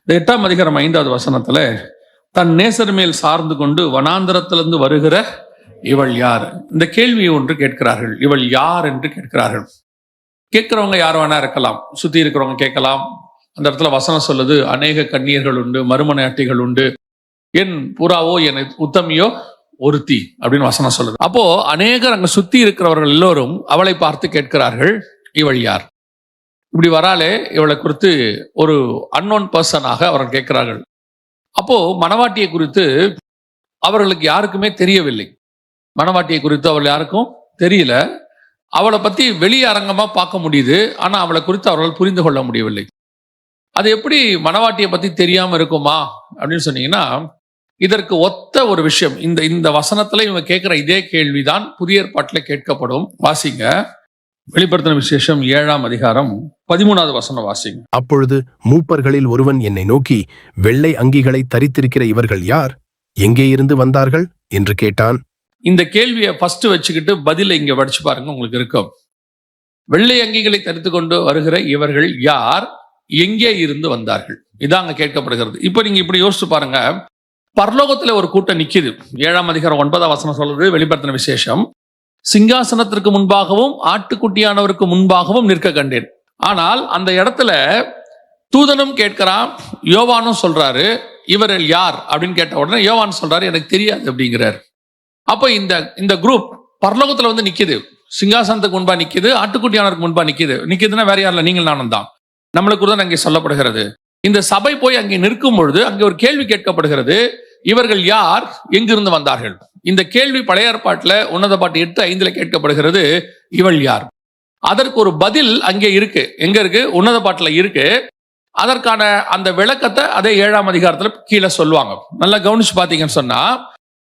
இந்த 8ஆம் அதிகாரம் 5வது வசனத்துல தன் நேசர் மேல் சார்ந்து கொண்டு வனாந்தரத்திலிருந்து வருகிற இவள் யார்? இந்த கேள்வியை ஒன்று கேட்கிறார்கள். இவள் யார் என்று கேட்கிறார்கள். கேட்கிறவங்க யார் வேணா இருக்கலாம், சுத்தி இருக்கிறவங்க கேட்கலாம். அந்த இடத்துல வசனம் சொல்லுது, அநேக கன்னியர்கள் உண்டு, மறுமனை அட்டைகள் உண்டு, என் புறாவோ என் உத்தமியோ ஒருத்தி அப்படின்னு வசனம் சொல்லுது. அப்போ அநேகர் அங்க சுத்தி இருக்கிறவர்கள் எல்லோரும் அவளை பார்த்து கேட்கிறார்கள், இவள் யார்? இப்படி வராலே இவளை குறித்து ஒரு அன்னோன் பர்சனாக அவர்கள் கேட்கிறார்கள். அப்போ மணவாட்டியை குறித்து அவர்களுக்கு யாருக்குமே தெரியவில்லை. மணவாட்டியை குறித்து அவள் யாருக்கும் தெரியல. அவளை பத்தி வெளி அரங்கமா பார்க்க முடியுது, ஆனா அவளை குறித்து அவர்கள் புரிந்து கொள்ள முடியவில்லை. அது எப்படி மணவாட்டியை பத்தி தெரியாம இருக்குமா அப்படின்னு சொன்னீங்கன்னா, இதற்கு ஒத்த ஒரு விஷயம் இந்த வசனத்துல இவங்க கேட்கிற இதே கேள்விதான் புதிய ஏற்பாட்டில் கேட்கப்படும். வாசிங்க, வெளிப்படுத்தின விசேஷம் 7ஆம் அதிகாரம் 13வது வசனம் வாசிங்க. அப்பொழுது மூப்பர்களில் ஒருவன் என்னை நோக்கி, வெள்ளை அங்கிகளை தரித்திருக்கிற இவர்கள் யார்? எங்கே இருந்து வந்தார்கள் என்று கேட்டான். இந்த கேள்வியை ஃபர்ஸ்ட் வச்சுக்கிட்டு பதில இங்க படிச்சு பாருங்க, உங்களுக்கு இருக்கும். வெள்ளை அங்கிகளை தரித்து கொண்டு வருகிற இவர்கள் யார்? எங்கே இருந்து வந்தார்கள்? இதான் அங்க கேட்கப்படுகிறது. இப்ப நீங்க இப்படி யோசிச்சு பாருங்க. பரலோகத்துல ஒரு கூட்டம் நிக்குது. 7ஆம் அதிகாரம் 9ஆம் வசனம் சொல்றது, வெளிப்படுத்தின விசேஷம், சிங்காசனத்திற்கு முன்பாகவும் ஆட்டுக்குட்டியானவருக்கு முன்பாகவும் நிற்க கண்டேன். ஆனால் அந்த இடத்துல தூதனும் கேட்கிறான், யோவானும் சொல்றாரு, இவர்கள் யார் அப்படின்னு கேட்ட உடனே யோவான் சொல்றாரு, எனக்கு தெரியாது அப்படிங்கிறார். அப்ப இந்த குரூப் பரலோகத்துல வந்து நிக்குது, சிங்காசனத்துக்கு முன்பா நிக்குது, ஆட்டுக்குட்டியானவருக்கு முன்பா நிக்குதுன்னா வேற யாரில்ல, நீங்கள் நானும் தான். நம்மளுக்கு தான் அங்கே சொல்லப்படுகிறது. இந்த சபை போய் அங்கே நிற்கும் பொழுது அங்கே ஒரு கேள்வி கேட்கப்படுகிறது, இவர்கள் யார்? எங்கிருந்து வந்தார்கள்? இந்த கேள்வி பழைய ஏற்பாட்டில் உன்னத பாட்டு 8:5 கேட்கப்படுகிறது, இவள் யார்? அதற்கு ஒரு பதில் அங்கே இருக்கு. எங்க இருக்கு? உன்னத பாட்டுல இருக்கு. அதற்கான அந்த விளக்கத்தை அதே 7ஆம் அதிகாரத்துல கீழே சொல்லுவாங்க. நல்லா கவனிச்சு பாத்தீங்கன்னு சொன்னா,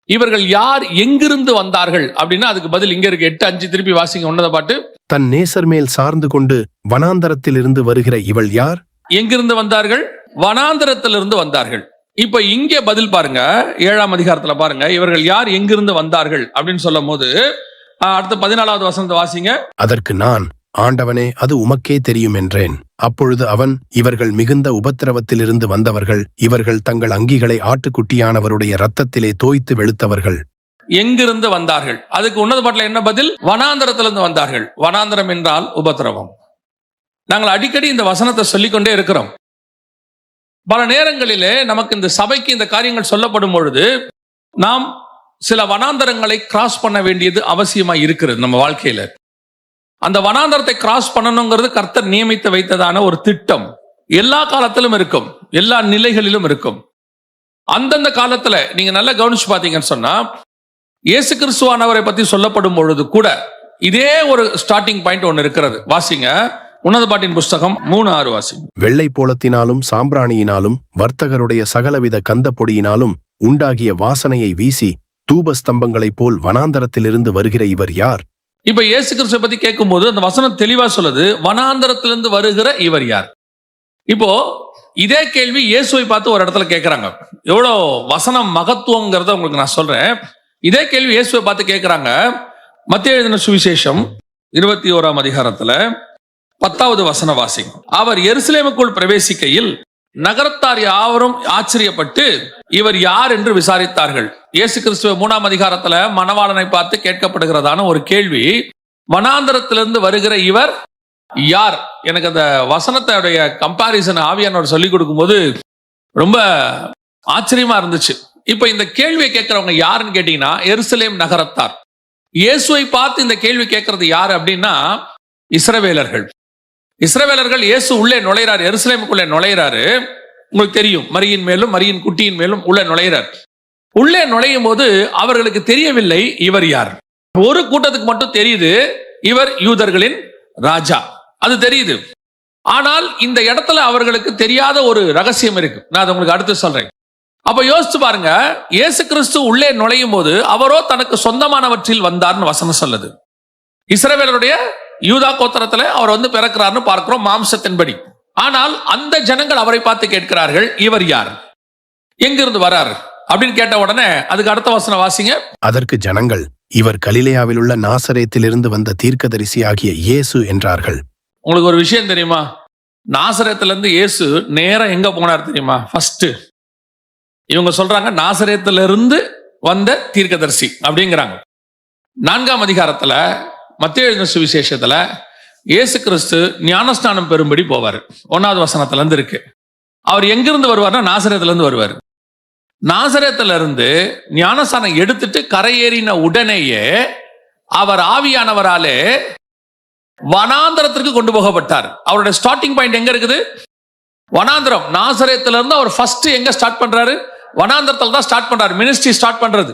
இவர்கள் யார், எங்கிருந்து வந்தார்கள் அப்படின்னா அதுக்கு பதில் இங்க இருக்கு. 8:5 திருப்பி வாசிங்க உன்னத பாட்டு. தன் நேசர் மேல் சார்ந்து கொண்டு வனாந்தரத்தில் இருந்து வருகிற இவள் யார்? எங்கிருந்து வந்தார்கள்? வனாந்தரத்திலிருந்து வந்தார்கள். இப்ப இங்கே பதில் பாருங்க, 7ஆம் அதிகாரத்துல பாருங்க, இவர்கள் யார், எங்கிருந்து வந்தார்கள் அப்படின்னு சொல்லும் போது அடுத்த 14வது வசனத்தை வாசிங்க. அதற்கு நான், ஆண்டவனே, அது உமக்கே தெரியும் என்றேன். அப்பொழுது அவன், இவர்கள் மிகுந்த உபத்திரவத்திலிருந்து வந்தவர்கள், இவர்கள் தங்கள் அங்கிகளை ஆட்டுக்குட்டியானவருடைய இரத்தத்திலே தோய்த்து வெளுத்தவர்கள். எங்கிருந்து வந்தார்கள்? அதுக்கு உன்னத பாட்டுல என்ன பதில்? வனாந்தரத்திலிருந்து வந்தார்கள். வனாந்தரம் என்றால் உபத்திரவம். நாங்கள் அடிக்கடி இந்த வசனத்தை சொல்லிக்கொண்டே இருக்கிறோம். பல நேரங்களிலே நமக்கு இந்த சபைக்கு இந்த காரியங்கள் சொல்லப்படும் பொழுது நாம் சில வனாந்தரங்களை கிராஸ் பண்ண வேண்டியது அவசியமா இருக்கிறது நம்ம வாழ்க்கையில. அந்த வனாந்தரத்தை கிராஸ் பண்ணணுங்கிறது கர்த்தர் நியமித்து வைத்ததான ஒரு திட்டம். எல்லா காலத்திலும் இருக்கும், எல்லா நிலைகளிலும் இருக்கும். அந்தந்த காலத்துல நீங்க நல்லா கவனிச்சு பாத்தீங்கன்னு சொன்னா, இயேசு கிறிஸ்துவானவரை பத்தி சொல்லப்படும் பொழுது கூட இதே ஒரு ஸ்டார்டிங் பாயிண்ட் ஒன்னு இருக்கிறது. வாசிங்க, உன்னத பாட்டின் புஸ்தகம் 3:6 வாசிங்க. வெள்ளை போலத்தினாலும் சாம்பிராணியினாலும் வர்த்தகருடைய சகலவித கந்த பொடியினாலும் உண்டாகிய வாசனையை வீசி தூபஸ்தம்பங்களைப் போல் வனாந்தரத்திலிருந்து வருகிற இவர் யார்? இப்ப இயேசு கிறிஸ்துவை பத்தி கேட்கும் போது அந்த வசனம் தெளிவா சொல்லுது, வனாந்தரத்திலிருந்து வருகிற இவர் யார்? இப்போ இதே கேள்வி இயேசுவை பார்த்து ஒரு இடத்துல கேட்கிறாங்க. எவ்வளவு வசனம் மகத்துவங்கிறத உங்களுக்கு நான் சொல்றேன். இதே கேள்வி இயேசுவை பார்த்து கேட்கிறாங்க. மத்தேயு எழுதின சுவிசேஷம் 21ஆம் அதிகாரத்துல 10வது வசன வாசிங்க. அவர் எருசலேமுக்குள் பிரவேசிக்கையில் நகரத்தார் யாவரும் ஆச்சரியப்பட்டு இவர் யார் என்று விசாரித்தார்கள். இயேசு கிறிஸ்துவ 3ஆம் அதிகாரத்துல மணவாளனை பார்த்து கேட்கப்படுகிறதான ஒரு கேள்வி, வனாந்தரத்திலிருந்து வருகிற இவர் யார்? எனக்கு அந்த வசனத்தோடைய கம்பாரிசன் ஆவியானவர் சொல்லிக் கொடுக்கும் போது ரொம்ப ஆச்சரியமா இருந்துச்சு. இப்ப இந்த கேள்வியை கேட்கிறவங்க யாருன்னு கேட்டீங்கன்னா, எருசலேம் நகரத்தார். இயேசுவை பார்த்து இந்த கேள்வி கேட்கறது யாரு அப்படின்னா, இஸ்ரவேலர்கள். இஸ்ரவேலர்கள் இயேசு உள்ளே நுழைறாரு, எருசலேமுக்குள்ளே நுழைறாரு. உங்களுக்கு தெரியும், மரியின் மேலும் மரியின் குட்டியின் மேலும் உள்ளே நுழைறார். உள்ளே நுழையும் போது அவர்களுக்கு தெரியவில்லை இவர் யார். ஒரு கூட்டத்துக்கு மட்டும் தெரியுது, இவர் யூதர்களின் ராஜா, அது தெரியுது. ஆனால் இந்த இடத்துல அவர்களுக்கு தெரியாத ஒரு ரகசியம் இருக்கு. நான் அதை உங்களுக்கு அடுத்து சொல்றேன். அப்ப யோசிச்சு பாருங்க, இயேசு கிறிஸ்து உள்ளே நுழையும் போது அவரோ தனக்கு சொந்தமானவற்றில் வந்தார்னு வசனம் சொல்லுது. இஸ்ரவேலருடைய யூதா கோத்திரத்துல அவர் வந்து பிறக்கிறார்னு பார்க்கிறோம் மாம்சத்தின்படி. ஆனால் அந்த ஜனங்கள் அவரை பார்த்து கேட்கிறார்கள், இவர் யார், எங்கிருந்து வரார் அப்படின்னு கேட்ட உடனே அதுக்கு அடுத்த வசனம் வாசிங்க. அதற்கு ஜனங்கள், இவர் கலிலேயாவில் உள்ள நாசரேத்திலிருந்து வந்த தீர்க்கதரிசி ஆகிய இயேசு என்றார்கள். உங்களுக்கு ஒரு விஷயம் தெரியுமா? நாசரேத்துல இருந்து இயேசு நேரா எங்க போனார் தெரியுமா? ஃபர்ஸ்ட் இவங்க சொல்றாங்க நாசரேத்துல இருந்து வந்த தீர்க்கதரிசி அப்படிங்கிறாங்க. 4ஆம் அதிகாரத்துல மத்தேயு எழுதின சுவிசேஷத்துல இயேசு கிறிஸ்து ஞானஸ்நானம் பெறும்படி போவார். 1வது வசனத்துல இருந்து இருக்கு. அவர் எங்கிருந்து வருவார்னா நாசரேத்துல இருந்து வருவார். நாசரேத்துல இருந்து ஞானஸ்நானம் எடுத்துட்டு கரையேறின உடனேயே அவர் ஆவியானவராலே வனாந்தரத்திற்கு கொண்டு போகப்பட்டார். அவருடைய ஸ்டார்டிங் பாயிண்ட் எங்க இருக்குது? வனாந்தரம். நாசரேத்துல இருந்து அவர் ஃபர்ஸ்ட் எங்க ஸ்டார்ட் பண்றாரு? வனாந்தரத்துல தான் ஸ்டார்ட் பண்றாரு மினிஸ்ட்ரி ஸ்டார்ட் பண்றது.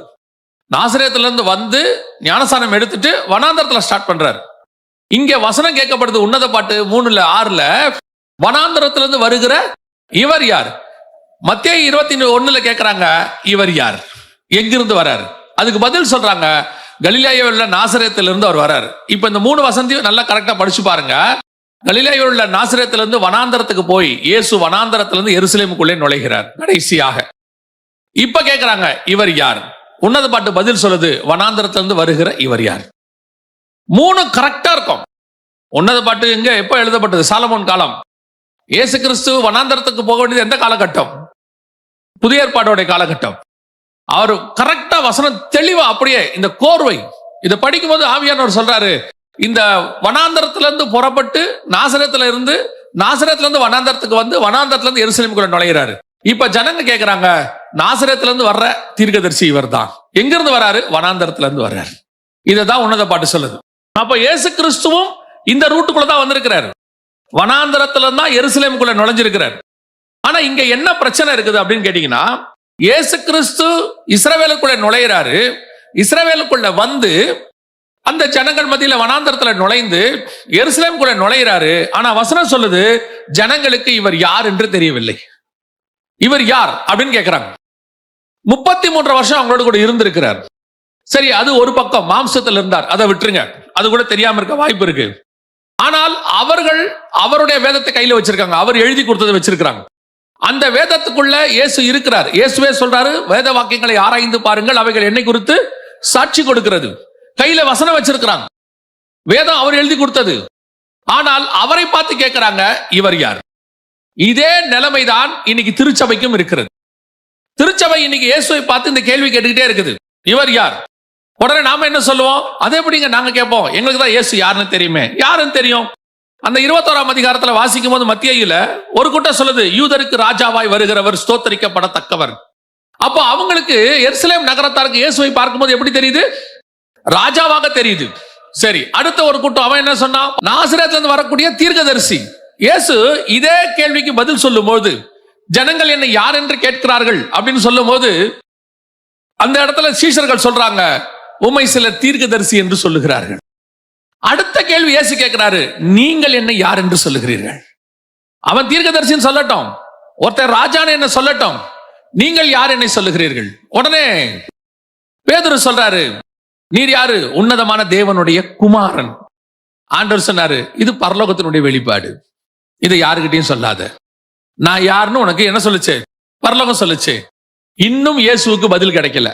நாசரேத்துல இருந்து வந்து ஞானஸ்நானம் எடுத்துட்டு வனாந்தரத்துல ஸ்டார்ட் பண்றாரு. இங்க வசனம் கேட்கப்படுது உன்னத பாட்டு 3:6 வனாந்தரத்திலிருந்து வருகிற இவர் யார்? மத்தேயு 21 கேட்கிறாங்க இவர் யார், எங்கிருந்து வராரு? அதுக்கு பதில் சொல்றாங்க கலிலேயாவில் உள்ள நாசரேத்திலிருந்து அவர் வராரு. இப்ப இந்த 3 வசனத்தையும் நல்லா கரெக்டா படிச்சு பாருங்க. கலிலேயாவில் உள்ள நாசரேத்திலிருந்து வனாந்தரத்துக்கு போய் இயேசு வனாந்தரத்திலிருந்து எருசலேமுக்குள்ளே நுழைகிறார் கடைசியாக. இப்ப கேட்கிறாங்க இவர் யார்? உன்னத பாட்டு பதில் சொல்லுது வனாந்தரத்திலிருந்து வருகிற இவர் யார். 3 கரெக்டா இருக்கும். உன்னத பாட்டு எங்க எப்ப எழுதப்பட்டது? சாலமோன் காலம். இயேசு கிறிஸ்து வனாந்தரத்துக்கு போக வேண்டியது எந்த காலகட்டம்? புதிய ஏற்பாடோட காலகட்டம். அவர் கரெக்டா வசனம் தெளிவா அப்படியே இந்த கோர்வை இதை படிக்கும் போது ஆவியானவர் சொல்றாரு இந்த வனாந்தரத்திலிருந்து புறப்பட்டு நாசரேத்துல இருந்து வனாந்தரத்துக்கு வந்து வனாந்தரத்துல இருந்து எருசலேமுக்குள்ள நுழைகிறாரு. இப்ப ஜனங்க கேட்கிறாங்க நாசரேத்துல இருந்து வர்ற தீர்க்கதரிசி இவர் தான். எங்க இருந்து வராரு? வனாந்தரத்துல இருந்து வர்றாரு. இததான் உன்னத பாட்டு சொல்லுது. அப்ப இயேசு கிறிஸ்துவும் இந்த ரூட்டுக்குள்ள தான் வந்திருக்கிறாரு. வனாந்தரத்துல தான் எருசலேமுக்குள்ள நுழைஞ்சிருக்கிறார். ஆனா இங்க என்ன பிரச்சனை இருக்குது அப்படின்னு கேட்டீங்கன்னா, இயேசு கிறிஸ்து இஸ்ரவேலுக்குள்ள நுழையிறாரு. இஸ்ரவேலுக்குள்ள வந்து அந்த ஜனங்கள் மத்தியில வனாந்தரத்துல நுழைந்து எருசலேமுக்குள்ள நுழையிறாரு. ஆனா வசனம் சொல்லுது ஜனங்களுக்கு இவர் யார் என்று தெரியவில்லை. இவர் யார் அப்படின்னு கேட்கிறாங்க. 33 வருஷம் அவங்களோட கூட இருந்திருக்கிறார். சரி, அது ஒரு பக்கம் மாம்சத்தில் இருந்தார், அதை விட்டுருங்க, அது கூட தெரியாம இருக்க வாய்ப்பு இருக்கு. ஆனால் அவர்கள் அவருடைய வேதத்தை கையில வச்சிருக்காங்க, அவர் எழுதி கொடுத்ததை வச்சிருக்காங்க. அந்த வேதத்துக்குள்ள இயேசு இருக்கிறார். இயேசுவே சொல்றாரு வேத வாக்கியங்களை ஆராய்ந்து பாருங்கள், அவைகள் என்னை குறித்து சாட்சி கொடுக்கிறது. கையில வசனம் வச்சிருக்கிறாங்க, வேதம் அவர் எழுதி கொடுத்தது. ஆனால் அவரை பார்த்து கேட்கிறாங்க இவர் யார்? இதே நிலைமைதான் இன்னைக்கு திருச்சபைக்கும் இருக்கிறது. திருச்சபை இன்னைக்கு இயேசுவை பார்த்து இந்த கேள்வி கேட்டுக்கிட்டே இருக்குது, இவர் யார்? உடனே நாம என்ன சொல்லுவோம்? அதே எப்படிங்க நாங்க கேட்போம், எங்களுக்கு தான் இயேசு யாருன்னு தெரியுமே. யாருன்னு தெரியும்? அந்த 21ஆம் அதிகாரத்துல வாசிக்கும் போது மத்தேயுல ஒரு கூட்டம் சொல்லுது யூதருக்கு ராஜாவாய் வருகிறவர் ஸ்தோத்தரிக்கப்படத்தக்கவர். அப்போ அவங்களுக்கு எருசலேம் நகரத்தாருக்கு இயேசுவை பார்க்கும்போது எப்படி தெரியுது? ராஜாவாக தெரியுது. சரி, அடுத்த ஒரு கூட்டம் அவன் என்ன சொன்னா? நாசரேத்துல இருந்து வரக்கூடிய தீர்க்கதரிசி. இயேசு இதே கேள்விக்கு பதில் சொல்லும் போது ஜனங்கள் என்னை யார் என்று கேட்கிறார்கள் அப்படின்னு சொல்லும் போது அந்த இடத்துல சீஷர்கள் சொல்றாங்க உம்மை சிலர் தீர்க்கதரிசி என்று சொல்லுகிறார்கள். அடுத்த கேள்வி இயேசு கேட்கிறாரு, நீங்கள் என்ன யார் என்று சொல்லுகிறீர்கள்? அவன் தீர்க்கதரிசின்னு சொல்லட்டும், ஒருத்தர் ராஜான்னு என்ன சொல்லட்டும், நீங்கள் யார் என்னை சொல்லுகிறீர்கள்? உடனே பேதுரு சொல்றாரு, நீர் யாரு? உன்னதமான தேவனுடைய குமாரன். ஆண்டவர் சொன்னாரு, இது பரலோகத்தினுடைய வெளிப்பாடு, இதை யாருக்கிட்டையும் சொல்லாத. நான் யாருன்னு உனக்கு என்ன சொல்லுச்சு? பரலோகம் சொல்லுச்சு. இன்னும் இயேசுவுக்கு பதில் கிடைக்கல.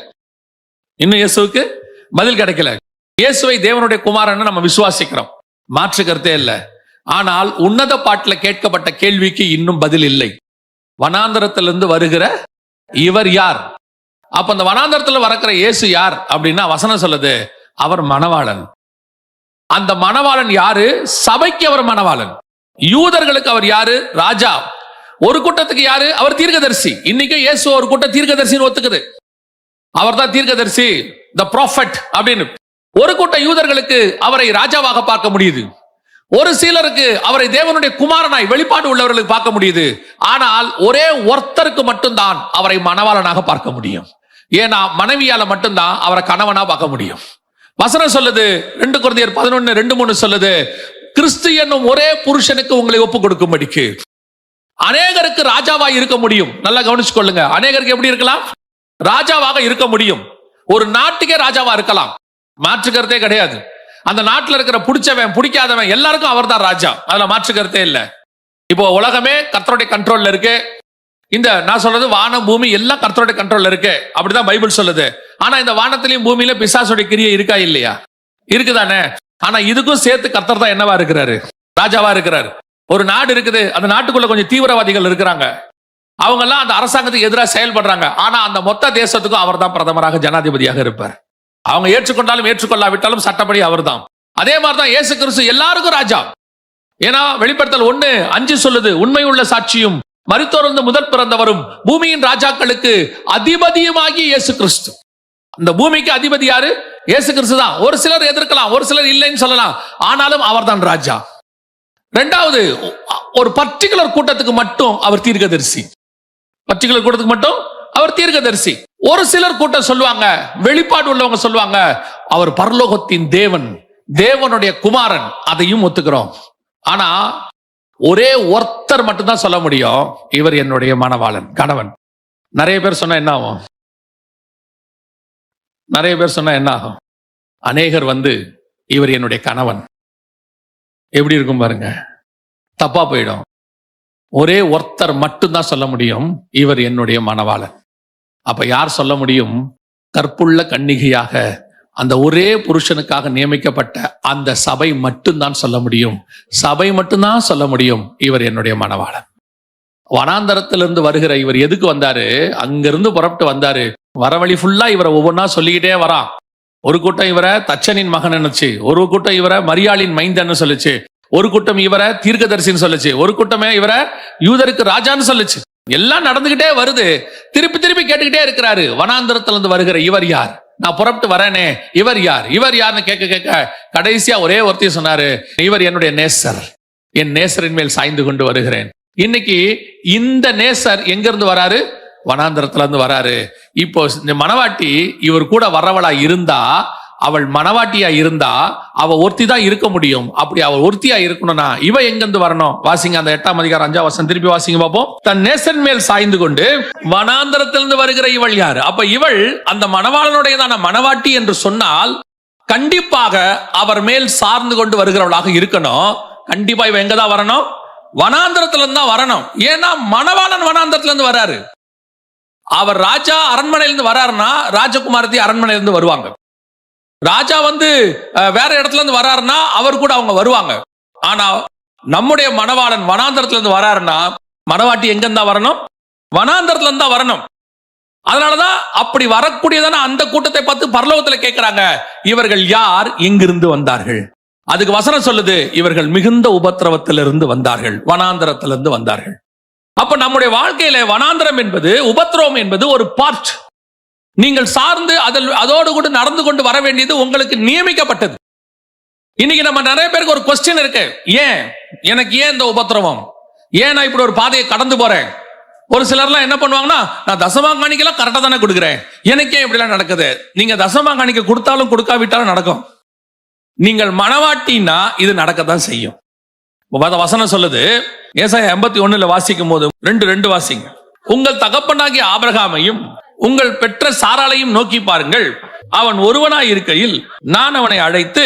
இயேசுவை தேவனுடைய குமாரன் நம்ம விசுவாசிக்கிறோம், மாற்று கருத்தே இல்லை. ஆனால் உன்னத பாட்டில் கேட்கப்பட்ட கேள்விக்கு இன்னும் பதில் இல்லை. வனாந்தரத்திலிருந்து வருகிற இவர் யார்? அப்ப அந்த வனாந்தரத்தில் வரக்கிற இயேசு யார் அப்படின்னா வசனம் சொல்லுது அவர் மணவாளன். அந்த மணவாளன் யாரு? சபைக்கு அவர் மணவாளன். யூதர்களுக்கு அவர் யாரு? ராஜா. ஒரு கூட்டத்துக்கு யாரு? அவர் தீர்க்கதரிசி. இன்னைக்கு இயேசு ஒரு கூட்டம் தீர்க்கதரிசின்னு ஒத்துக்குது, அவர் தான் தீர்க்கதரிசி, தி ப்ராஃபட் அப்படின்னு. ஒரு கூட்ட யூதர்களுக்கு அவரை ராஜாவாக பார்க்க முடியுது, ஒரு சிலருக்கு அவரை தேவனுடைய குமாரனாய் வெளிப்பாடு உள்ளவர்களுக்கு பார்க்க முடியுது. ஆனால் ஒரே ஒருத்தருக்கு மட்டும்தான் அவரை மணவாளனாக பார்க்க முடியும். ஏன்னா மனைவியால மட்டும்தான் அவரை கணவனா பார்க்க முடியும். வசனம் சொல்லுது 2 கொரிந்தியர் 11:2-3 சொல்லுது, கிறிஸ்து என்னும் ஒரே புருஷனுக்கு உங்களை ஒப்பு கொடுக்கும்படிக்கு அநேகருக்கு ராஜாவாக இருக்க முடியும். நல்லா கவனிச்சு கொள்ளுங்க, அநேகருக்கு எப்படி இருக்கலாம்? ராஜாவாக இருக்க முடியும். ஒரு நாட்டுக்கே ராஜாவா இருக்கலாம், மாற்று கருத்தே கிடையாது. அந்த நாட்டில் இருக்கிற பிடிச்சவன் பிடிக்காதவன் எல்லாருக்கும் அவர் தான் ராஜா, அதுல மாற்று கருத்தே இல்லை. இப்போ உலகமே கர்த்தருடைய கண்ட்ரோல்ல இருக்கு. இந்த நான் சொல்றது வானம் பூமி எல்லாம் கர்த்தருடைய கண்ட்ரோல்ல இருக்கு, அப்படிதான் பைபிள் சொல்லுது. ஆனா இந்த வானத்திலையும் பூமியில பிசாசுடைய கிரியை இருக்கா இல்லையா? இருக்குதானே? ஆனா இதுக்கும் சேர்த்து கர்த்தர் தான் என்னவா இருக்கிறாரு? ராஜாவா இருக்கிறாரு. ஒரு நாடு இருக்குது, அந்த நாட்டுக்குள்ள கொஞ்சம் தீவிரவாதிகள் இருக்கிறாங்க, அவங்க எல்லாம் அந்த அரசாங்கத்துக்கு எதிராக செயல்படுறாங்க. ஆனா அந்த மொத்த தேசத்துக்கும் அவர் தான் பிரதமராக, ஜனாதிபதியாக இருப்பார். அவங்க ஏற்றுக்கொண்டாலும் ஏற்றுக்கொள்ளாவிட்டாலும் சட்டப்படி அவர் தான். அதே மாதிரிதான் இயேசு கிறிஸ்து எல்லாருக்கும் ராஜா. ஏன்னா வெளிப்படுத்தல் 1:5 சொல்லுது, உண்மை உள்ள சாட்சியும் மரித்தோர்ந்து முதல் பிறந்தவரும் பூமியின் ராஜாக்களுக்கு அதிபதியுமாகி இயேசு கிறிஸ்து. அந்த பூமிக்கு அதிபதி யாரு? இயேசு கிறிஸ்து தான். ஒரு சிலர் எதிர்க்கலாம், ஒரு சிலர் இல்லைன்னு சொல்லலாம், ஆனாலும் அவர் தான் ராஜா. இரண்டாவது, ஒரு பர்டிகுலர் கூட்டத்துக்கு மட்டும் அவர் தீர்க்கதரிசி. பர்டிகுலர் கூட்டத்துக்கு மட்டும் அவர் தீர்க்கதரிசி. ஒரு சிலர் கூட்டம் சொல்லுவாங்க, வெளிப்பாடு உள்ளவங்க சொல்லுவாங்க, அவர் பரலோகத்தின் தேவன், தேவனுடைய குமாரன். அதையும் ஒத்துக்கிறோம். ஆனா ஒரே ஒருத்தர் மட்டும்தான் சொல்ல முடியும், இவர் என்னுடைய மணவாளன், கணவன். நிறைய பேர் சொன்னா என்ன ஆகும்? நிறைய பேர் சொன்னா என்ன ஆகும்? அநேகர் இவர் என்னுடைய கணவன், எப்படி இருக்கும் பாருங்க, தப்பா போயிடும். ஒரே ஒருத்தர் மட்டும்தான் சொல்ல முடியும், இவர் என்னுடைய மணவாளன். அப்ப யார் சொல்ல முடியும்? கற்புள்ள கன்னிகையாக அந்த ஒரே புருஷனுக்காக நியமிக்கப்பட்ட அந்த சபை மட்டும்தான் சொல்ல முடியும். சபை மட்டும்தான் சொல்ல முடியும், இவர் என்னுடைய மணவாளன். வனாந்தரத்திலிருந்து வருகிற இவர் எதுக்கு வந்தாரு? அங்கிருந்து புறப்பட்டு வந்தாரு. வரவழி ஃபுல்லா இவரை ஒவ்வொன்னா சொல்லிக்கிட்டே வரான். ஒரு கூட்டம் இவரை தச்சனின் மகன் நினைச்சு, ஒரு கூட்டம் இவரை மரியாளின் மைந்தன்னு சொல்லுச்சு, ஒரு கூட்டம் இவரை தீர்க்கதரிசின்னு சொல்லுச்சு, ஒரு கூட்டமே இவரை யூதருக்கு ராஜான்னு சொல்லுச்சு. எல்லாம் நடந்துகிட்டே வருது. திருப்பி திருப்பி கேட்டுக்கிட்டே இருக்கிறாரு, வனாந்தரத்திலிருந்து வருகிற இவர் யார்? நான் புறப்பட்டு வரேனே, இவர் யார்? இவர் யாருன்னு கேட்க கேட்க கடைசியா ஒரே ஒருத்தையும் சொன்னாரு, இவர் என்னுடைய நேசர், என் நேசரின் மேல் சாய்ந்து கொண்டு வருகிறேன். இன்னைக்கு இந்த நேசர் எங்க இருந்து வராரு? வனாந்தரத்துல இருந்து வராரு. இப்போ இந்த மணவாட்டி இவர் கூட வரவளா இருந்தா, அவள் மணவாட்டியா இருந்தா அவ ஒருத்தி தான் இருக்க முடியும். அப்படி அவள் ஒருத்தியா இருக்கணும்னா இவ எங்கிருந்து வரணும்? வாசிங்க அந்த 8ஆம் அதிகாரம் 5ஆம் வசனம், திருப்பி வாசிங்க பார்ப்போம். தன் நேசன் மேல் சாய்ந்து கொண்டு வனாந்தரத்திலிருந்து வருகிற இவள் யாரு? அப்ப இவள் அந்த மணவாளனுடையதான மணவாட்டி என்று சொன்னால் கண்டிப்பாக அவர் மேல் சார்ந்து கொண்டு வருகிறவளாக இருக்கணும். கண்டிப்பா இவ எங்கதான் வரணும்? வனாந்தரத்திலிருந்து தான் வரணும். ஏன்னா மணவாளன் வனாந்தரத்திலிருந்து வராரு. அவர் ராஜா அரண்மனையிலிருந்து வராருன்னா ராஜகுமாரத்தி அரண்மனையிலிருந்து வருவாங்க. ராஜா வேற இடத்துல இருந்து வராருன்னா அவர் கூட அவங்க வருவாங்க. ஆனா நம்முடைய மணவாளன் வனாந்தரத்துல இருந்து வராருன்னா மணவாட்டி எங்க இருந்தா வரணும்? வனாந்தரத்துல இருந்தா வரணும். அதனாலதான் அப்படி வரக்கூடியதான அந்த கூட்டத்தை பார்த்து பரலோகத்துல கேட்கிறாங்க, இவர்கள் யார்? எங்கிருந்து வந்தார்கள்? அதுக்கு வசனம் சொல்லுது, இவர்கள் மிகுந்த உபத்திரவத்திலிருந்து வந்தார்கள், வனாந்தரத்திலிருந்து வந்தார்கள். அப்ப நம்முடைய வாழ்க்கையில வனாந்தரம் என்பது, உபத்திரவம் என்பது ஒரு பார்ட். நீங்கள் சார்ந்து அதோடு கூட நடந்து கொண்டு வர வேண்டியது உங்களுக்கு நியமிக்கப்பட்டது. இன்னைக்கு நம்ம நிறைய பேருக்கு ஒரு கொஸ்டின் இருக்கு, எனக்கு ஏன் இந்த உபத்திரவம்? ஏன் நான் இப்படி ஒரு பாதையை கடந்து போறேன்? ஒரு சிலர்லாம் என்ன பண்ணுவாங்கன்னா, நான் தசமா காணிக்கலாம் கரெக்டா தானே கொடுக்குறேன், எனக்கு ஏன் இப்படி எல்லாம் நடக்குது? நீங்க தசமா காணிக்க கொடுத்தாலும் கொடுக்காவிட்டாலும் நடக்கும். நீங்கள் மணவாட்டினா இது நடக்கத்தான் செய்யும். வசனம் சொல்லுது, ஏசாயா 81 வாசிக்கும் போது 2:2 வாசிங்க. உங்கள் தகப்பனாகிய ஆபிரகாமையும் உங்கள் பெற்ற சாராளையும் நோக்கி பாருங்கள், அவன் ஒருவனாய் இருக்கையில் நான் அவனை அழைத்து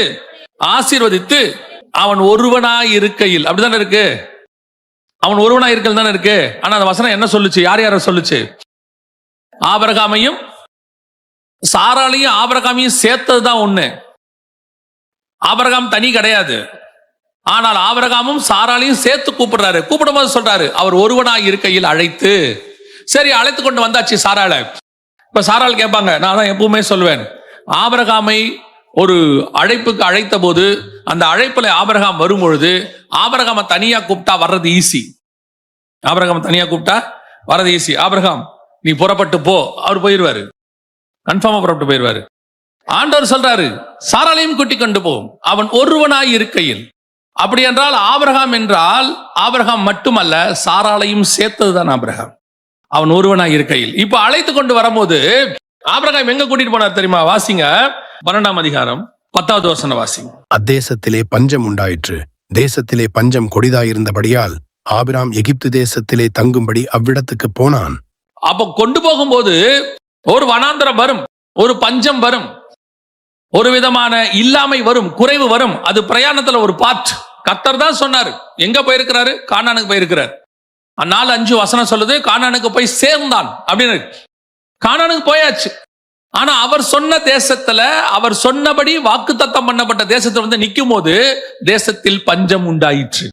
ஆசீர்வதித்து, அவன் ஒருவனாய் இருக்கையில், அப்படித்தானே இருக்கு, அவன் ஒருவனாய் இருக்கையில் தானே இருக்கு. ஆனா அந்த வசனம் என்ன சொல்லுச்சு? யார் யார சொல்லுச்சு? ஆபிரகாமையும் சாராளையும் ஆபிரகாமையும் சேர்த்ததுதான் ஒண்ணு. ஆபிரகாம் தனி கிடையாது. ஆனால் ஆபிரகாமும் சாராளையும் சேர்த்து கூப்பிடுறாரு. கூப்பிடும்போது சொல்றாரு, அவர் ஒருவனாய் இருக்கையில் அழைத்து. சரி, அழைத்து கொண்டு வந்தாச்சு சாராள. இப்ப சாராள் கேட்பாங்க, நான் தான் எப்பவுமே சொல்வேன், ஆபிரகாமை ஒரு அழைப்புக்கு அழைத்த போது அந்த அழைப்புல ஆபிரகாம் வரும் பொழுது ஆபிரகாமை தனியா கூப்பிட்டா வர்றது ஈஸி. ஆபிரகாம் தனியா கூப்பிட்டா வர்றது ஈஸி. ஆபிரகாம் நீ புறப்பட்டு போ, அவர் போயிருவாரு, கன்ஃபார்மா புறப்பட்டு போயிருவாரு. ஆண்டவர் சொல்றாரு, சாராளையும் கூட்டிக் கொண்டு போ, அவன் ஒருவனாய் இருக்கையில். அப்படி என்றால் ஆபிரகாம் என்றால் ஆபிரகாம் மட்டுமல்ல, சாராளையும் சேர்த்ததுதான் ஆபிரகாம். அவன் ஒருவனாய் இருக்கையில். இப்ப அழைத்து கொண்டு வரும்போது ஆபிரகாம் எங்க கூட்டிட்டு போனார் தெரியுமா? வாசிங்க 12ஆம் அதிகாரம் 10வது வசனம் வாசிங்க. அத்தேசத்திலே பஞ்சம் உண்டாயிற்று. தேசத்திலே பஞ்சம் கொடிதாயிருந்தபடியால் ஆபிராம் எகிப்து தேசத்திலே தங்கும்படி அவ்விடத்துக்கு போனான். அப்ப கொண்டு போகும்போது ஒரு வனாந்தரம் வரும், ஒரு பஞ்சம் வரும், ஒரு விதமான இல்லாமை வரும், குறைவு வரும். அது பிரயாணத்துல ஒரு பார்ட். கர்த்தர் தான் சொன்னாரு. எங்க போயிருக்கிறாரு? கானானுக்கு போயிருக்கிறார். 4:5 வசனம் சொல்லுது, கானானுக்கு போய் சேர்ந்தான் அப்படின்னு. கானானுக்கு போயாச்சு. ஆனா அவர் சொன்ன தேசத்துல, அவர் சொன்னபடி வாக்குத்தத்தம் பண்ணப்பட்ட தேசத்துல நிற்கும் போது தேசத்தில் பஞ்சம் உண்டாயிற்று.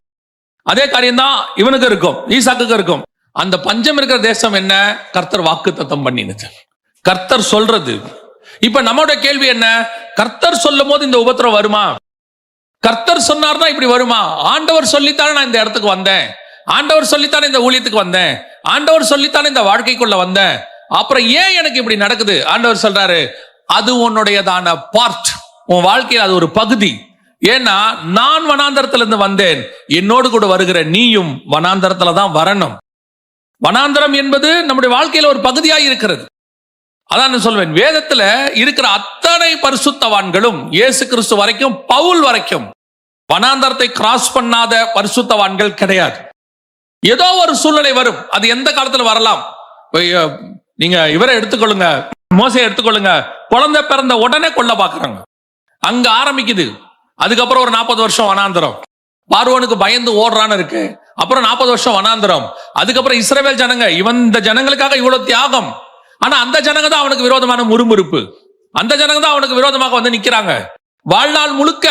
அதே காரியம்தான் இவனுக்கு இருக்கும், ஈசாக்குக்கு இருக்கும். அந்த பஞ்சம் இருக்கிற தேசம் என்ன? கர்த்தர் வாக்குத்தத்தம் பண்ணினது, கர்த்தர் சொல்றது. இப்ப நம்மளோட கேள்வி என்ன? கர்த்தர் சொல்லும் போது இந்த உபத்திரம் வருமா? கர்த்தர் சொன்னார்னா இப்படி வருமா? ஆண்டவர் சொல்லித்தானே நான் இந்த இடத்துக்கு வந்தேன், ஆண்டவர் சொல்லித்தானே இந்த ஊழியத்துக்கு வந்தேன், ஆண்டவர் சொல்லித்தானே இந்த வாழ்க்கைக்குள்ள வந்தேன், அப்புறம் ஏன் எனக்கு இப்படி நடக்குது? ஆண்டவர் சொல்றாரு, அது உன்னுடையதான பார்ட், உன் வாழ்க்கையில் அது ஒரு பகுதி. ஏன்னா நான் வனாந்தரத்திலிருந்து வந்தேன், என்னோடு கூட வருகிற நீயும் வனாந்தரத்துல தான் வரணும். வனாந்தரம் என்பது நம்முடைய வாழ்க்கையில ஒரு பகுதியாக இருக்கிறது. அதான் நான் சொல்வேன், வேதத்துல இருக்கிற அத்தனை பரிசுத்தவான்களும் இயேசு கிறிஸ்து வரைக்கும், பவுல் வரைக்கும் வனாந்தரத்தை கிராஸ் பண்ணாத பரிசுத்தவான்கள் கிடையாது. ஏதோ ஒரு சூழ்நிலை வரும், அது எந்த காலத்துல வரலாம். நீங்க இவரை எடுத்துக்கொள்ளுங்க, மோசையை எடுத்துக்கொள்ளுங்க, குழந்தை பிறந்த உடனே கொல்ல பாக்குறாங்க, அங்க ஆரம்பிக்குது. அதுக்கப்புறம் ஒரு 40 வருஷம் வனாந்தரம், பார்வோனுக்கு பயந்து ஓடுறான்னு இருக்கு. அப்புறம் 40 வருஷம் வனாந்தரம். அதுக்கப்புறம் இஸ்ரவேல் ஜனங்க, இவன் இந்த ஜனங்களுக்காக இவ்வளவு தியாகம், ஆனா அந்த ஜனங்க தான் அவனுக்கு விரோதமான முறுமுறுப்பு, அந்த ஜனங்க தான் அவனுக்கு விரோதமாக வந்து நிக்கிறாங்க. வாழ்நாள் முழுக்க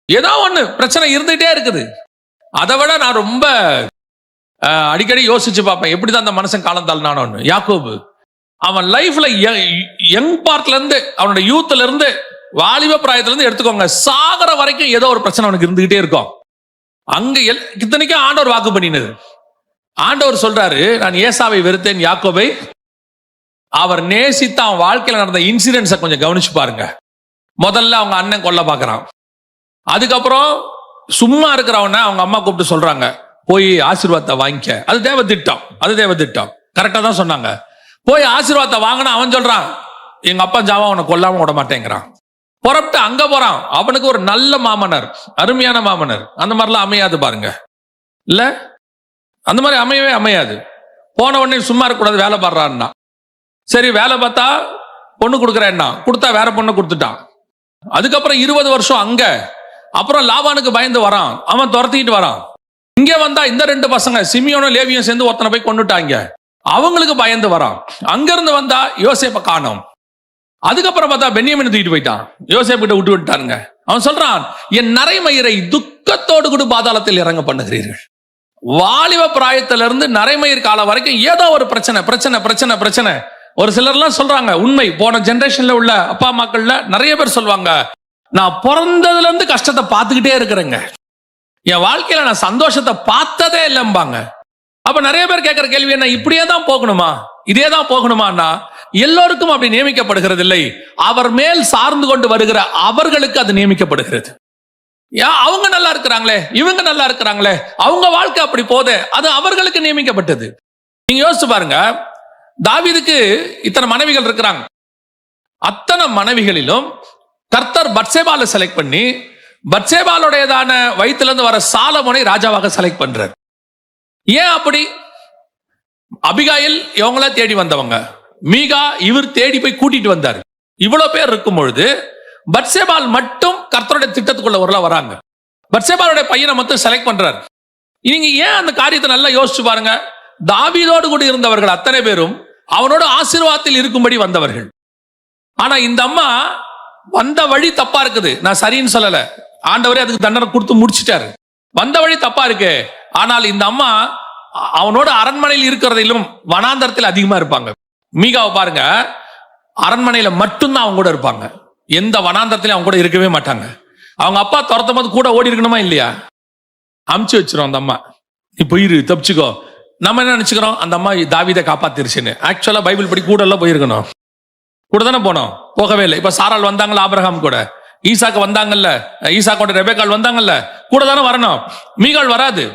ஏதோ ஒண்ணு பிரச்சனை இருந்துட்டே இருக்குது. அதை விட நான் ரொம்ப அடிக்கடி யோசிச்சு பார்ப்பேன், எப்படிதான் அந்த மனுஷன் காலம் தாழ்னானு. யாக்கோபு அவன் லைஃப்ல யங் பார்ட்ல இருந்து, அவனோட யூத்ல இருந்து, வாலிப பிராயத்துல இருந்து எடுத்துக்கோங்க, சாகர வரைக்கும் ஏதோ ஒரு பிரச்சனை அவனுக்கு இருந்துகிட்டே இருக்கும். அங்க இத்தனைக்கும் ஆண்டவர் வாக்கு பண்ணினது. ஆண்டவர் சொல்றாரு, நான் ஏசாவை வெறுத்தேன், யாக்கோபை அவர் நேசித்த அவன் வாழ்க்கையில நடந்த இன்சிடென்ட்ஸை கொஞ்சம் கவனிச்சு பாருங்க. முதல்ல அவங்க அண்ணன் கொல்ல பாக்குறான், அதுக்கப்புறம் சும்மா இருக்கிறவன அவங்க அம்மா கூப்பிட்டு சொல்றாங்க, போய் ஆசீர்வாதத்தை வாங்கிக்க. அது தேவ திட்டம், அது தேவ திட்டம், கரெக்டா தான் சொன்னாங்க. போய் ஆசீர்வாதத்தை வாங்கினா அவன் சொல்றான், எங்க அப்பா ஜாவா அவனை கொல்லாம விட மாட்டேங்கிறான். புறப்பட்டு அங்க போறான், அவனுக்கு ஒரு நல்ல மாமனர், அருமையான மாமனர். அந்த மாதிரிலாம் அமையாது பாருங்க, இல்ல அந்த மாதிரி அமையவே அமையாது. போன உடனே சும்மா இருக்கக்கூடாது, வேலை பாடுறான்னா. சரி வேலை பார்த்தா பொண்ணு கொடுக்குறேன்னா, கொடுத்தா வேற பொண்ணு கொடுத்துட்டான். அதுக்கப்புறம் 20 வருஷம் அங்க. அப்புறம் லாபானுக்கு பயந்து வரான், அவன் துரத்திட்டு வரான். இங்க வந்தா இந்த 2 பசங்க சிமியோனும் லேவியும் சேர்ந்து ஒருத்தனை போய் கொண்டுட்டாங்க, அவங்களுக்கு பயந்து வரான். அங்க இருந்து வந்தா யோசேப்பை காணோம். அதுக்கப்புறம் பார்த்தா பென்யமீனை தூக்கிட்டு போயிட்டான், யோசேப்பு கிட்ட விட்டு விட்டாருங்க. அவன் சொல்றான், என் நரைமயிரை துக்கத்தோடு கூட பாதாளத்தில் இறங்க பண்ணுகிறீர்கள். வாலிப பிராயத்திலிருந்து நரைமயிர் காலம் வரைக்கும் ஏதோ ஒரு பிரச்சனை பிரச்சனை பிரச்சனை பிரச்சனை. ஒரு சிலர்லாம் சொல்றாங்க, உண்மை, போன ஜெனரேஷன்ல உள்ள அப்பா அம்மாக்கள்ல நிறைய பேர் சொல்லுவாங்க, நான் பிறந்ததுல இருந்து கஷ்டத்தை பார்த்துக்கிட்டே இருக்கிறேங்க, என் வாழ்க்கையில நான் சந்தோஷத்தை பார்த்ததே இல்லைம்பாங்க. அப்ப நிறைய பேர் கேட்கிற கேள்வி என்ன, இப்படியே தான் போகணுமா, இதே தான் போகணுமான்னா, எல்லோருக்கும் அப்படி நியமிக்கப்படுகிறது இல்லை. அவர் மேல் சார்ந்து கொண்டு வருகிற அவர்களுக்கு அது நியமிக்கப்படுகிறது. அவங்க நல்லா இருக்கிறாங்களே, இவங்க நல்லா இருக்கிறாங்களே, அவங்க வாழ்க்கை அப்படி போதே, அது அவர்களுக்கு நியமிக்கப்பட்டது. நீங்க யோசிச்சு பாருங்க, தாவீதுக்கு இத்தனை மனைவிகள் இருக்கிறாங்க, அத்தனை மனைவிகளிலும் கர்த்தர் பத்சேபால செலக்ட் பண்ணி, பத்சேபாலுடையதான வயிற்றுல இருந்து வர சாலமோனை ராஜாவாக செலக்ட் பண்றார். ஏன் அப்படி? அபிகாயில் இவங்கள தேடி வந்தவங்க, மீகா இவர் தேடி போய் கூட்டிட்டு வந்தார். இவ்வளவு பேர் இருக்கும் பொழுது பத்சேபால் மட்டும் கர்த்தருடைய திட்டத்துக்குள்ள வரல வராங்க. பத்சேபாலுடைய பையனை மட்டும் செலக்ட் பண்றாரு. நீங்க ஏன் அந்த காரியத்தை நல்லா யோசிச்சு பாருங்க. தாவீதோடு கூட இருந்தவர்கள் அத்தனை பேரும் அவனோட ஆசீர்வாதத்தில் இருக்கும்படி வந்தவர்கள். ஆனா இந்த அம்மா வந்த வழி தப்பா இருக்குது. நான் சரின்னு சொல்லல, ஆண்டவரே அதுக்கு தண்டனை கொடுத்து முடிச்சிட்டாரு. வந்த வழி தப்பா இருக்கு. ஆனால் இந்த அம்மா அவனோட அரண்மனையில் இருக்கிறதிலும் வனாந்தரத்தில் அதிகமா இருப்பாங்க. மீகாவை பாருங்க, அரண்மனையில மட்டும்தான் அவங்க கூட இருப்பாங்க, எந்த வனாந்தரத்திலும் அவங்க கூட இருக்கவே மாட்டாங்க. அவங்க அப்பா துரத்தும் போது கூட ஓடி இருக்கணுமா இல்லையா? அமுச்சு வச்சிரும் அந்த அம்மா, நீ போயிரு தப்பிச்சுக்கோ. நம்ம என்ன நினைச்சுக்கிறோம், அந்த அம்மா தாவீதை காப்பாத்திருச்சுன்னு. ஆக்சுவலா பைபிள் படி கூட எல்லாம் போயிருக்கணும், கூட தானே போனோம், போகவே இல்லை. இப்ப சாரால் வந்தாங்கல்ல, ஆபிரகாம் கூட, ஈசாக்கு வந்தாங்கல்ல, ஈசாக்கோட ரெபேக்காள் வந்தாங்கல்ல, கூட தானே வரணும். மீகாள் வராது.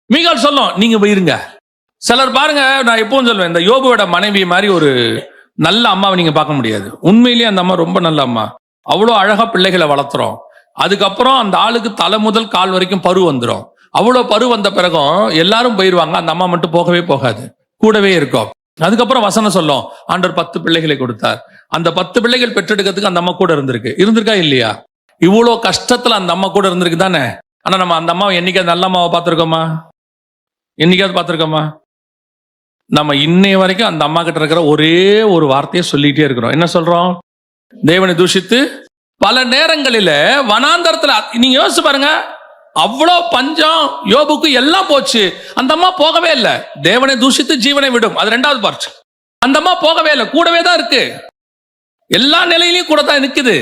மீகாள் சொல்லும், நீங்க போயிருங்க. சிலர் பாருங்க, நான் எப்பவும் சொல்லுவேன், இந்த யோபுவோட மனைவி மாதிரி ஒரு நல்ல அம்மாவை நீங்க பார்க்க முடியாது. உண்மையிலேயே அந்த அம்மா ரொம்ப நல்ல அம்மா, அவ்வளோ அழகா பிள்ளைகளை வளர்த்துறோம். அதுக்கப்புறம் அந்த ஆளுக்கு தலை முதல் கால் வரைக்கும் பரு வந்துடும். அவ்வளோ பரு வந்த பிறகும் எல்லாரும் போயிருவாங்க, அந்த அம்மா மட்டும் போகவே போகாது, கூடவே இருக்கும். அதுக்கப்புறம் வசனம் சொல்லும், ஆண்டவர் 10 பிள்ளைகளை கொடுத்தார். அந்த 10 பிள்ளைகள் பெற்றெடுக்கிறதுக்கு அந்த அம்மா கூட இருந்திருக்கா இல்லையா? இவ்வளோ கஷ்டத்துல அந்த அம்மா கூட இருந்திருக்கு தானே. ஆனா நம்ம அந்த அம்மாவை என்னைக்காவது நல்ல அம்மாவை பார்த்திருக்கோமா? என்னைக்காவது பார்த்திருக்கோமா? நம்ம இன்னைய வரைக்கும் அந்த அம்மா கிட்ட இருக்கிற ஒரே ஒரு வார்த்தையை சொல்லிட்டே இருக்கிறோம். என்ன சொல்றோம்? தேவனை தூஷித்து. பல நேரங்களில வனாந்தரத்துல நீங்க யோசிச்சு பாருங்க, அவ்வளோ பஞ்சம், யோபுக்கு எல்லாம் போச்சு. அந்த அம்மா போகவே இல்லை. தேவனை தூஷித்து ஜீவனை விடும், அது 2வது பார்ட். அந்த அம்மா போகவே இல்லை, கூடவே தான் இருக்கு. எல்லா நிலையிலையும் கூட தான் நிக்குது.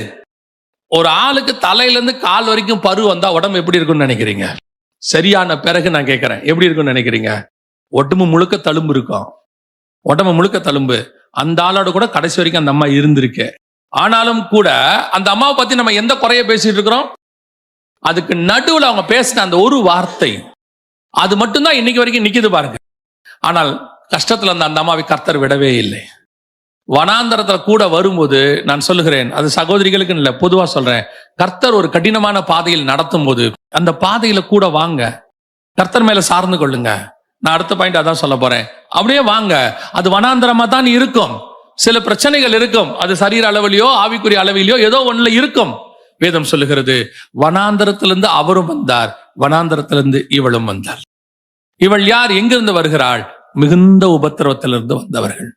ஒரு ஆளுக்கு தலையிலிருந்து கால் வரைக்கும் பரு வந்தா உடம்பு எப்படி இருக்கும்னு நினைக்கிறீங்க? சரியான பிறகு நான் கேட்கிறேன், எப்படி இருக்கும்னு நினைக்கிறீங்க? உடம்பு முழுக்க தழும்பு இருக்கும். உடம்பு முழுக்க தழும்பு. அந்த ஆளோட கூட கடைசி வரைக்கும் அந்த அம்மா இருந்திருக்கு. ஆனாலும் கூட அந்த அம்மாவை பத்தி நம்ம எந்த குறைய பேசிட்டு இருக்கிறோம்? அதுக்கு நடுவில் அவங்க பேசின அந்த ஒரு வார்த்தை, அது மட்டும்தான் இன்னைக்கு வரைக்கும் நிக்குது பாருங்க. ஆனால் கஷ்டத்துல அந்த அம்மாவை கர்த்தர் விடவே இல்லை. வனாந்தரத்துல கூட வரும்போது நான் சொல்லுகிறேன், அது சகோதரிகளுக்கு இல்லை, பொதுவா சொல்றேன், கர்த்தர் ஒரு கடினமான பாதையில் நடத்தும் போது அந்த பாதையில கூட வாங்க, கர்த்தர் மேல சார்ந்து கொள்ளுங்க. நான் அடுத்த பாயிண்ட் அதான் சொல்ல போறேன். அப்படியே வாங்க. அது வனாந்தரமா தான் இருக்கும். சில பிரச்சனைகள் இருக்கும். அது சரீர அளவிலையோ ஆவிக்குரிய அளவிலையோ ஏதோ ஒண்ணுல இருக்கும். வேதம் சொல்லுகிறது, வனாந்தரத்திலிருந்து அவரும் வந்தார், வனாந்தரத்திலிருந்து இவளும் வந்தார். இவள் யார்? எங்கிருந்து வருகிறாள்? மிகுந்த உபத்திரவத்திலிருந்து வந்தவர்கள்.